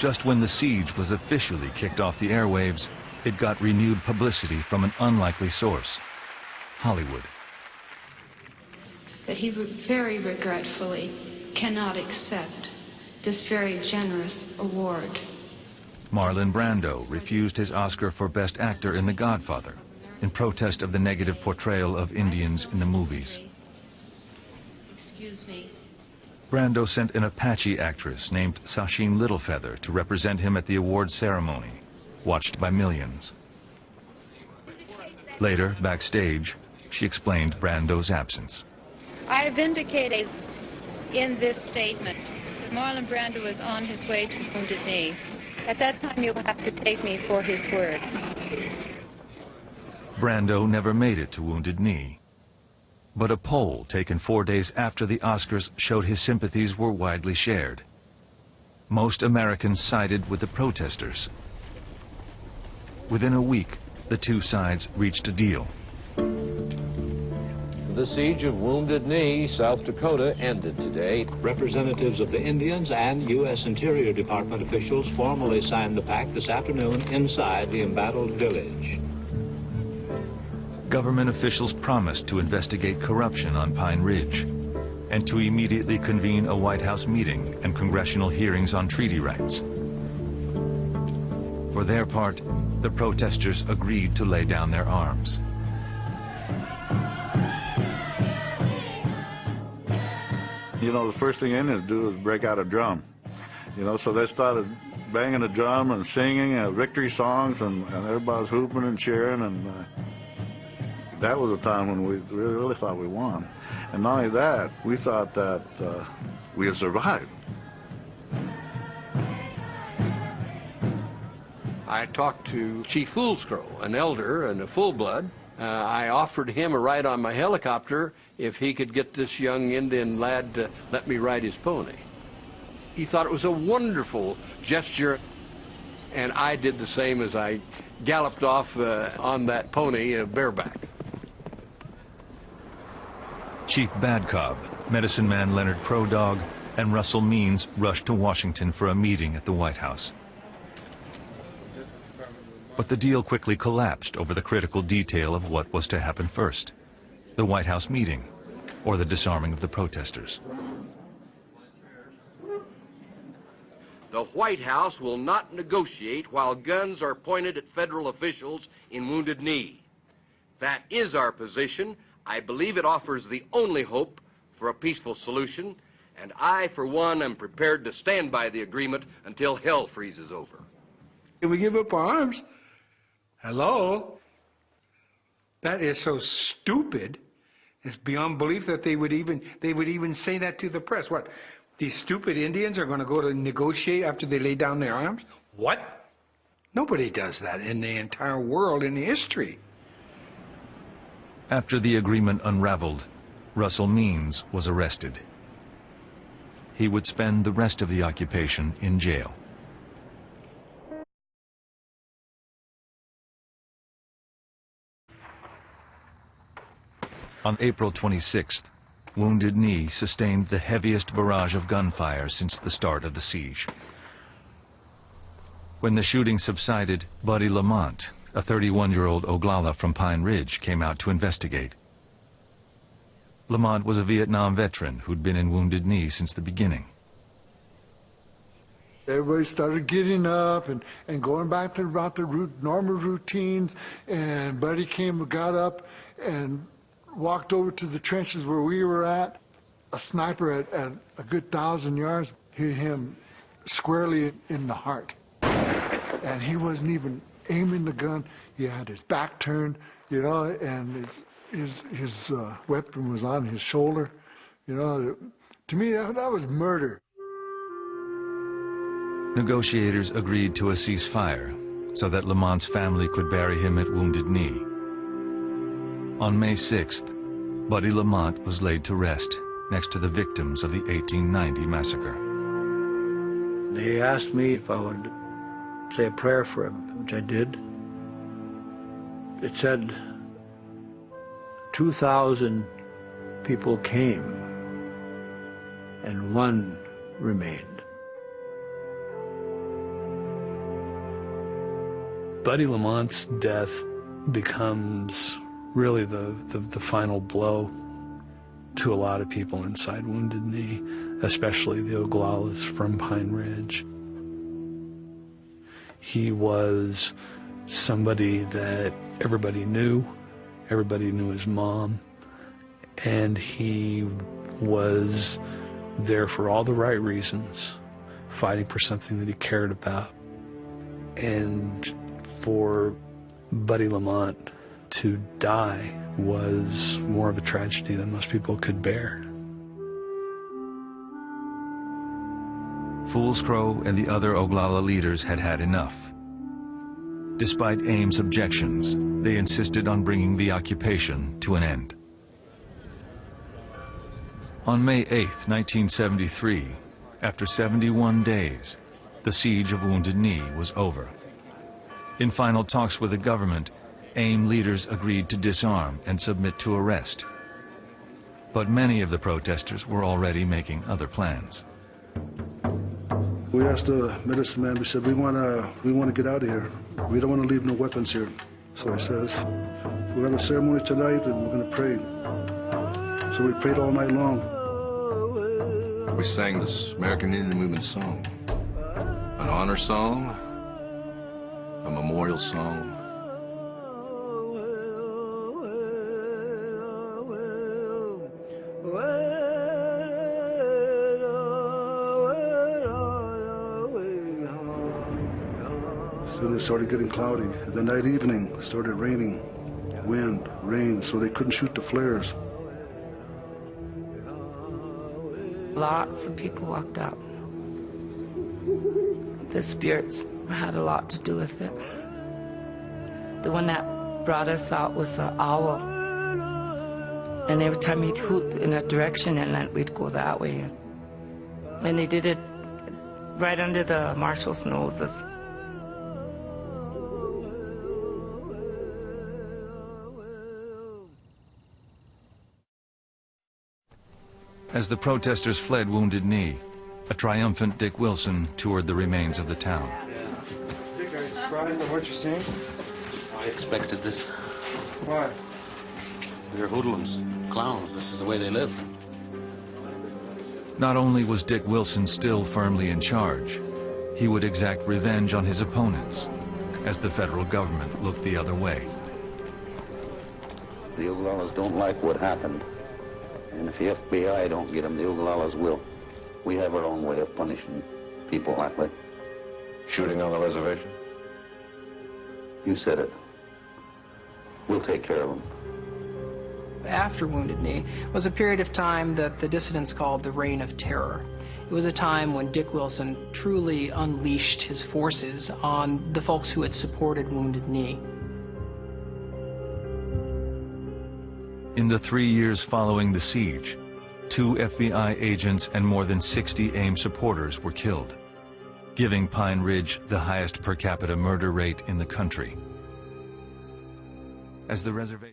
Just when the siege was officially kicked off the airwaves, it got renewed publicity from an unlikely source, Hollywood. That he very regretfully cannot accept this very generous award. Marlon Brando refused his Oscar for Best Actor in The Godfather in protest of the negative portrayal of Indians in the movies. Excuse me. Brando sent an Apache actress named Sacheen Littlefeather to represent him at the awards ceremony, watched by millions. Later, backstage, she explained Brando's absence. I have indicated in this statement that Marlon Brando was on his way to Wounded Knee. At that time, you'll have to take me for his word. Brando never made it to Wounded Knee. But a poll taken 4 days after the Oscars showed his sympathies were widely shared. Most Americans sided with the protesters. Within a week, the two sides reached a deal. The siege of Wounded Knee, South Dakota, ended today. Representatives of the Indians and U.S. Interior Department officials formally signed the pact this afternoon inside the embattled village. Government officials promised to investigate corruption on Pine Ridge and to immediately convene a White House meeting and congressional hearings on treaty rights. For their part, the protesters agreed to lay down their arms. You know, the first thing Indians do is break out a drum. You know, so they started banging the drum and singing victory songs, and everybody was hooping and cheering, and that was a time when we really thought we won. And not only that, we thought that we had survived. I talked to Chief Foolscrow, an elder and a full-blood. I offered him a ride on my helicopter if he could get this young Indian lad to let me ride his pony. He thought it was a wonderful gesture, and I did the same as I galloped off on that pony bareback. Chief Badcobb, Medicine Man Leonard Crow Dog, and Russell Means rushed to Washington for a meeting at the White House. But the deal quickly collapsed over the critical detail of what was to happen first: the White House meeting, or the disarming of the protesters. The White House will not negotiate while guns are pointed at federal officials in Wounded Knee. That is our position. I believe it offers the only hope for a peaceful solution, and I, for one, am prepared to stand by the agreement until hell freezes over. If we give up our arms, hello? That is so stupid. It's beyond belief that they would even say that to the press. What? These stupid Indians are going to go to negotiate after they lay down their arms? What? Nobody does that in the entire world in history. After the agreement unraveled, Russell Means was arrested. He would spend the rest of the occupation in jail. On April 26th, Wounded Knee sustained the heaviest barrage of gunfire since the start of the siege. When the shooting subsided, Buddy Lamont, a 31-year-old Oglala from Pine Ridge, came out to investigate. Lamont was a Vietnam veteran who'd been in Wounded Knee since the beginning. Everybody started getting up and going back to about their normal routines, and Buddy got up and walked over to the trenches where we were at. A sniper at a good 1,000 yards hit him squarely in the heart. And he wasn't even aiming the gun. He had his back turned, you know, and his weapon was on his shoulder. You know, to me, that was murder. Negotiators agreed to a ceasefire so that Lamont's family could bury him at Wounded Knee. On May 6th, Buddy Lamont was laid to rest next to the victims of the 1890 massacre. They asked me if I would say a prayer for him, which I did. It said 2,000 people came and one remained. Buddy Lamont's death becomes really the final blow to a lot of people inside Wounded Knee, especially the Oglalas from Pine Ridge. He was somebody that everybody knew his mom, and he was there for all the right reasons, fighting for something that he cared about. And for Buddy Lamont to die was more of a tragedy than most people could bear. Fool's Crow and the other Oglala leaders had had enough. Despite Ames' objections, they insisted on bringing the occupation to an end. On May 8, 1973, after 71 days, the siege of Wounded Knee was over. In final talks with the government, AIM leaders agreed to disarm and submit to arrest. But many of the protesters were already making other plans. We asked the medicine man, we said, we want to get out of here. We don't want to leave no weapons here. So he says, we'll have a ceremony tonight and we're going to pray. So we prayed all night long. We sang this American Indian Movement song. An honor song, a memorial song. So it started getting cloudy. The night evening started raining, wind, rain, so they couldn't shoot the flares. Lots of people walked out. The spirits had a lot to do with it. The one that brought us out was an owl. And every time he'd hoot in a direction, and then we'd go that way. And they did it right under the marshals' noses. As the protesters fled Wounded Knee, a triumphant Dick Wilson toured the remains of the town. Dick, are you surprised at what you're seeing? I expected this. Why? They're hoodlums, clowns. This is the way they live. Not only was Dick Wilson still firmly in charge, he would exact revenge on his opponents as the federal government looked the other way. The Oglalas don't like what happened. And if the FBI don't get them, the Oglalas will. We have our own way of punishing people like that. Shooting on the reservation? You said it. We'll take care of them. After Wounded Knee was a period of time that the dissidents called the Reign of Terror. It was a time when Dick Wilson truly unleashed his forces on the folks who had supported Wounded Knee. In the 3 years following the siege, 2 FBI agents and more than 60 AIM supporters were killed, giving Pine Ridge the highest per capita murder rate in the country. As the reservation